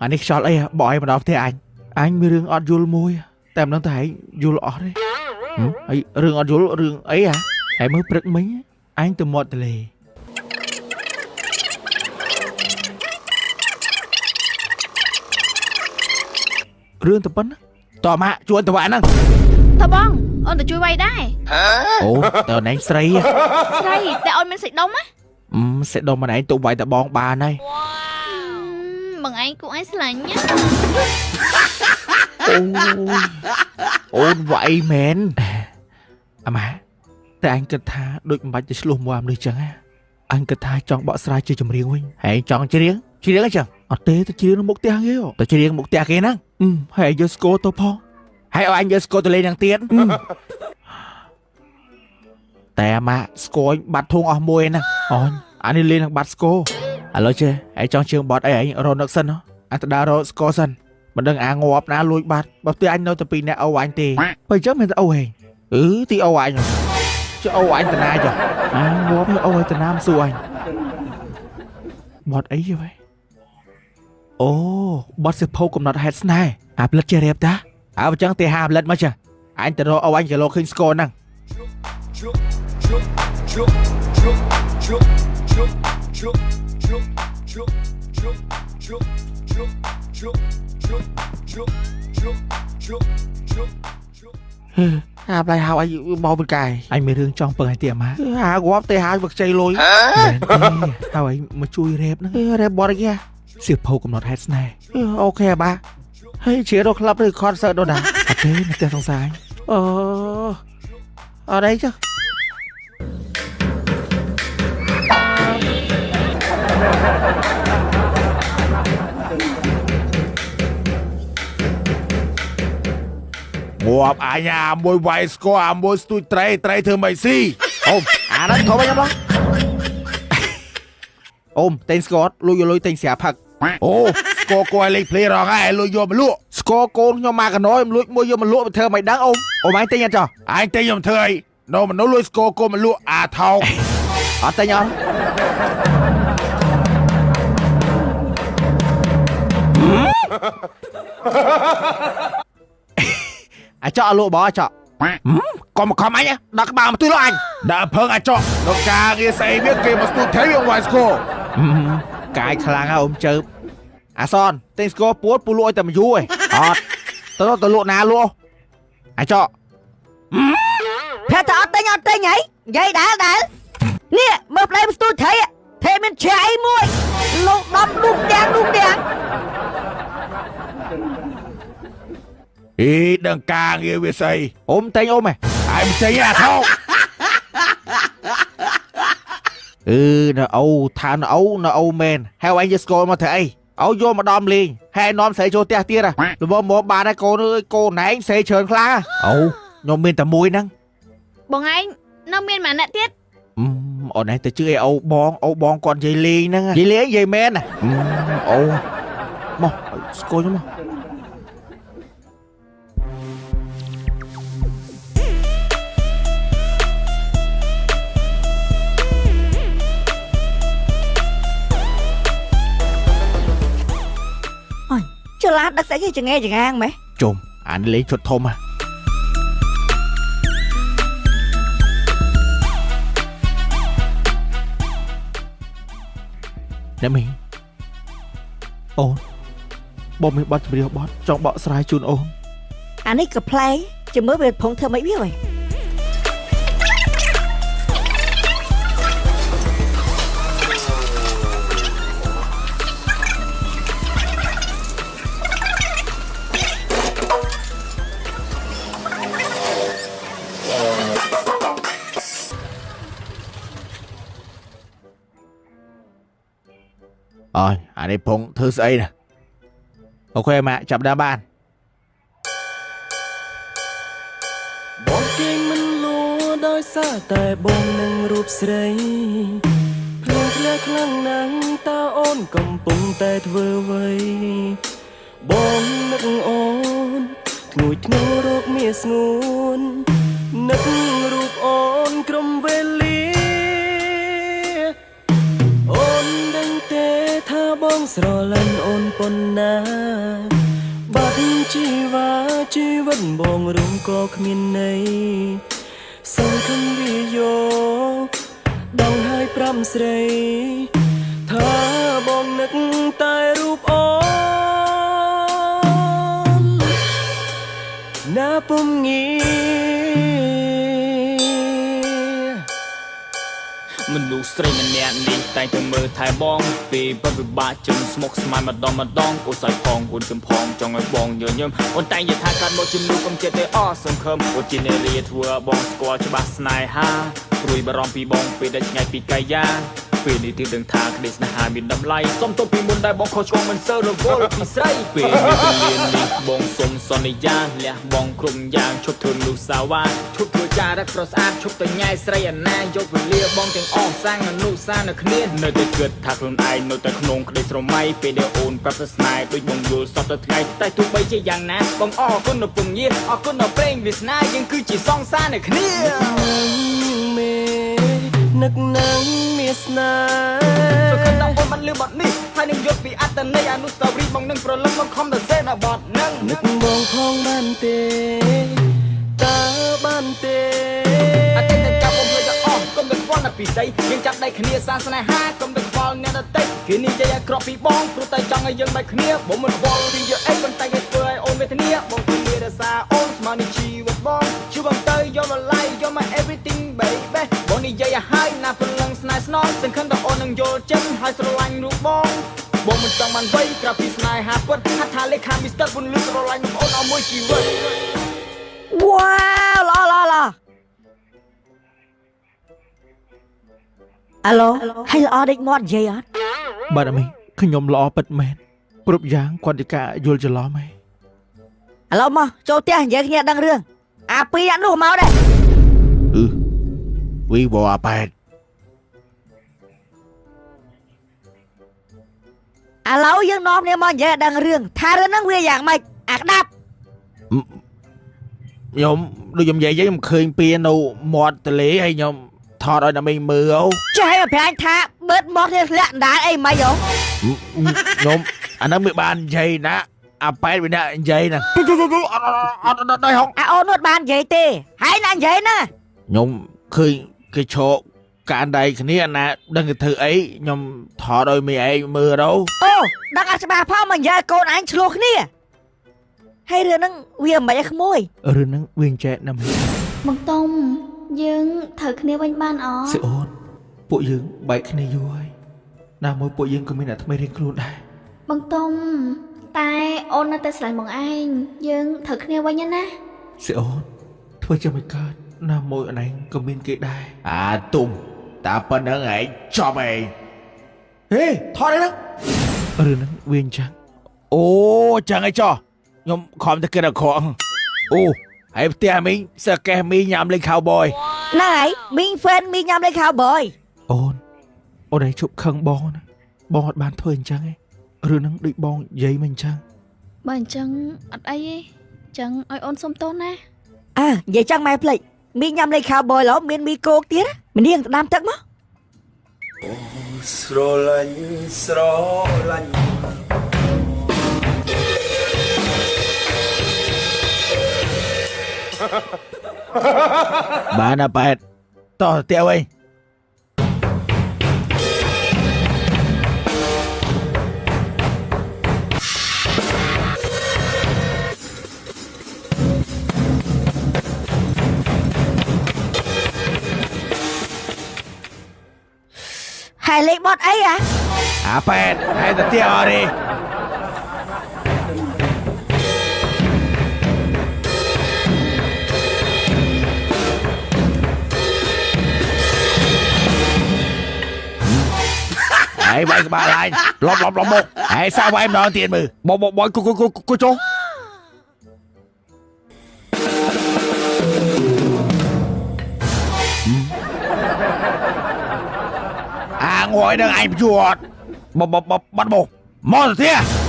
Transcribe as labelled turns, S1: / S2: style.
S1: อันนี้ช็อตไอ้บอยมาดอกเทอันมีเรื่องอดยูลมวยแต่มันต้องถ่ายยูลอดเลยไอ้เรื่องอดยูลเรื่องไอ้ไอ้มือปรึกมิ้งอันตัวหมดเลยเรื่องตัวปั้นต่อมาชวนตัวอันนั่ง
S2: ตาบ้องอ้นแต่ช่วยไว้ได้
S1: โอ้ตัวไหนใส่
S2: แต่อ้นมันสิดมá
S1: sẽ đâu mà nãy tụi vậy ta bon bà này
S2: bằng anh cũng ấy là nhá
S1: ôn vậy mến mà tại anh cần tha đôi bạch để luôn mua được chẳng anh cần tha chọn bỏ sai chưa chồng riêng huynh hãy chọn chơi riêng ấy chẳng ở tê tôi chơi nó một tia ghê tôi chơi riêng một tia kia nè hãy giờ score tôi phong hãy anh giờ score tôi lên đằng tiềnแต่มาสโกยบัตรทงออกมวยนะอันนี้เล่นบัตรสโกแล้วเช่ไอ้จองเชียงบอดไอ้โรนักสันเนาะอัตดาโรสโกสันมันดังงอบนะลุยบัตรบัตรที่อันโนตปีเนี่ยเอาอันตีไปเจ้ามันจะเอาเองที่เอาอันจะเอาอันตนายจ้ะงอบเอาอันตนามสวยบอดไอ้ยังไงโอ้บอดเสียโพกำนัดแฮสไนอาบลัดเจเรียบจ้ะเอาจังตีหาบลัดมาจ้ะอันจะรอเอาอันจะรอขึ้นสโกนั่งอะไรหาไอ้บอลเป็นไก่ไอ้ไม่เรื่องจองเปิดไอเตี่ยมาหากวอบเตะหาบักใจลอยหาไอ้มาช่วยเรฟนะเรฟบอลอะไรเงี้ยเสียบโพกำหนดแฮสไนโอเคบ้าเฮ้ยเชียร์เราคลับหรือคอนเสิร์ตโดนด่าโอเคมาเตะทางซ้ายอะไรจ้ะงวบอาญามวยไวสกอร์มวยสตูไตรเธอไม่สินั้นเขาไปยังบ้างเต็งสกอร์ลุยเต็งเสียผักสกอร์โกยเล็กเพลย์รองไอ้ลุยโยมลุ่สกอร์โกนยอมมากันน้อยลุยมวยโยมลุ่เธอไม่ดังไอ้เต็งยังจ่อไอ้เต็งยอมเธอโนมันน้อยลุยสกอร์โกมันลุ่เท่าเต็งยังไอ้เจ้าลูกบอเจ้าcòn một con máy nhá đặt cái bàn mà tôi lo anh đã phơi ai cho nó cả cái xây biết kia mà tôi thấy bên ngoài school cái khlang ông chớp son tên school puốt pu lôi tầm vui tôi lộ nào luôn ai cho
S3: thế thọ tên nhảy vậy đã nè một lại tôi thấy thế mình chạy môi lục đâm đung đen
S1: đừng càng yêu việc xây tên mày ai mình xây à không nó âu men heo anh just go mà thầy âu vô mà đom liền hai nom xây cho tia tia rồi một bà đây cô này anh xây trơn khla nhom men tầm mùi năng
S2: bọn anh nó men mà nè tiết
S1: ở này từ trước âu bon còn dây liền năng dây liền dây men à mò cô chứ mò
S3: cho lát đã sẽ cho nghe chừng ngang mày
S1: chùm anh lấy chuột thôm à để mình bom mình bắt video bot trong bọ sài chun
S3: anh ấy cặp play chỉ mới về phóng thơ mấy biết rồi
S1: anh ấy phóng thư xây nè ok mà chập đá bàn
S4: บอกเก่งมันลัวได้ซาแต่บงหนึ่งรูปใสเพลงเพลงคลั่งนังตาอ้อนกำปุงแต่เธอไว้บงนึกอ่อนงุยนูรูปเมียสงวนนึกรูปอ่อนกลมเวลีอ่อนดังเตถ้าบองสรลันอ่อนป ប៉ុណ្ណាបាត់ជីវ៉ាជីវិតបងរួមក៏គ្មានន័យសង្ឃឹមវាយកដងហើយ5ស្រីថាបងនឹកតែរូបអូនណាពុំងាមនុស្សស្រីម្នាក់នេះតែងតែមើលថែបងពេលពិបាកជិនស្មុកស្មាយម្ដងអូសឲ្យផងអូនចំផងចង់ឲ្យបងញញឹមអូនតែងនិយាយថាកាត់មកជំនួសកុំចិត្តទេអស់សង្ឃឹមអូនជានារីធ្វើបងស្គាល់ច្បាស់ស្នេហាព្រួយបារម្ភពីបងពេលដែលឆ្ងាយពីកាយាពេលនេះទីដឹងថាក្តីស្នេហាមានតម្លៃសុំទោសពីមុនដែលបងខុសឆ្គងមិនសូវរវល់ពីស្រីពេលនេះពលាននេះបងសុំសន្យាលះបងគ្រប់យ៉ាងឈប់ធ្វើមនុស្សសាវ៉ាឈប់ធ្វើចារឹកប្រស្អាតឈប់ទៅញ៉ែស្រីអាណាយកវេលាបងទាំងអស់សាំងអនុសានៅគ្នានៅតែគិតថាខ្លួនឯងនៅតែក្នុងក្តីស្រមៃពេលដែលអូនប្រាប់ទៅស្នេហ៍ដូចបងយល់សពទៅថ្ងៃតែទោះបីជាយ៉ាងណាបងអរគុណនៅពងងារអរគុណនៅព្រេងវាសនាយើងគឺជាសង្សារនៅគ្នានឹកនឹងមានស្នេហ៍សង្ឃឹមដល់អូនបានលឺបទនេះហើយនឹងយកពីអត្តន័យអនុស្សាវរីយ៍បងនឹងប្រឡឹងមកខំទៅសេនៅបទនឹងនឹកបងផងបានទេតើបានទេអត់តែចាប់បងលើទៅអស់កុំទៅខ្វល់ណាពីស្អីយើងចាប់ដៃគ្នាសាស្នេហាកុំទៅខ្វល់អ្នកដទៃគេនិយាយឲ្យក្រក់ពីបងព្រោះតែចង់ឲ្យយើងបែកគ្នាបងមិនខ្វល់ពីយកអីប៉ុន្តែគេធ្វើឲ្យអូនវេទនាបងគឺមានរសាអូនស្មើនឹងជីវិតបងជួយបងទៅយកមកឡៃយកមក everything baby បងនិយាយឲ្យហើយណាព្រលឹងស្នេហ៍ស្នងសង្ឃឹមថាអូននឹងយល់ចិត្តហើយស្រឡាញ់រូបបងមិនចង់បានវ័យក្រៅពីស្នេហាពិតហាត់ថាលេខាមីស្ទ័រពន្លឺស្រឡាញ់រូបអូនឲ្យមួយជីវិត
S3: វ៉ាវឡអាឡូហើយល្អដេកមាត់និយាយអត់
S1: បាទអមីខ្ញុំល្អពិតមែនគ្រប់យ៉ាងគាត់ជាការយល់ច្រឡំហ៎
S3: ឥឡូវមកចូលផ្ទះនិយាយគ្នាដឹងរឿងអាពីរអ្នកនោះមកដែរ
S1: វីវអាប៉ែត
S3: ឥឡូវយើងនាំគ្នាមកនិយាយដឹងរឿងថារឿងហ្នឹងវាយ៉ាងម៉េចអាក្តាប់
S1: ខ្ញុំដូចខ្ញុំនិយាយខ្ញុំឃើញពីនៅមាត់ទន្លេហើយខ្ញុំថតឲ្យតែមីមើលអូ
S3: ចេះឲ្យប្រាញ់ថាបឺតមកនេះធ្លាក់ដាល់អីមិនអូ
S1: ខ្ញុំអាហ្នឹងមិនបាននិយាយណាអាប៉ែតវាអ្នកនិយាយហ្នឹងអត់ដល់ហង
S3: អាអូននោះបាននិយាយទេហើយណានិយាយណា
S1: ខ្ញុំឃើញគេឈរកានដៃគ្នាណាដឹងគេធ្វើអីខ្ញុំថតឲ្យមីឯងមើលទៅ
S3: អូដឹងអត់ច្បាស់ផងមកនិយាយកូនអញឆ្លោះគ្នាហើយរឿងហ្នឹងវាមិនអីក្មួយ
S1: រឿងហ្នឹងវាអញ្ចេះណាស់
S2: បងតុំយើងត្រូវគ្នាវិញបានអត់
S1: សិអូនពួកយើងបែកគ្នាយូរហើយណាមួយពួកយើងក៏មានអ្នកថ្មីរៀងខ្លួនដែរ
S2: បងតុំតែអូននៅតែស្រឡាញ់បងឯងយើងត្រូវគ្នាវិញណា
S1: សិអូនធ្វើចាំមិនកើតណាមួយអនឯងក៏មានគេដែរអាទុំតាប៉ុណ្្នឹងឯងចប់ឯងហេថតឯហ្នឹងរឿងហ្នឹងវាអញ្ចឹងអូចឹងឯងចោះខ្ញុំខំតែគិតអក្រក់អូហើយផ្ទះមីងសើកេះមីងញ៉ាំលេងខៅបយ
S3: ណែមីងហ្វេនមីងញ៉ាំលេងខៅបយ
S1: អូនឯងជប់ខឹងបងណាបងអត់បានធ្វើអញ្ចឹងឯងរឿងហ្នឹងដូចបងនិយាយមិនអញ្ចឹង
S2: បើអញ្ចឹងអត់អីទេអញ្ចឹងឲ្យអូនសុំទោសណា
S3: និយាយចឹងម៉ែភ្លេចមីងញ៉ាំលេងខៅបយឡូវមានមីគោកទៀតម្នាងទៅដាំទឹកមក
S4: អូស្រឡាញ់
S1: បានណាប៉ែតតោះទៅវិញ
S3: ហើយលេខបត់អី
S1: អាប៉ែតហើយទៅទៀតអរេហើយបាយក្បាលហើយលប់មកហើយសាវាយម្ដងទៀតមើលបយគូចុះអាងួយនឹងឯងជួតបាត់មកទៅទៀត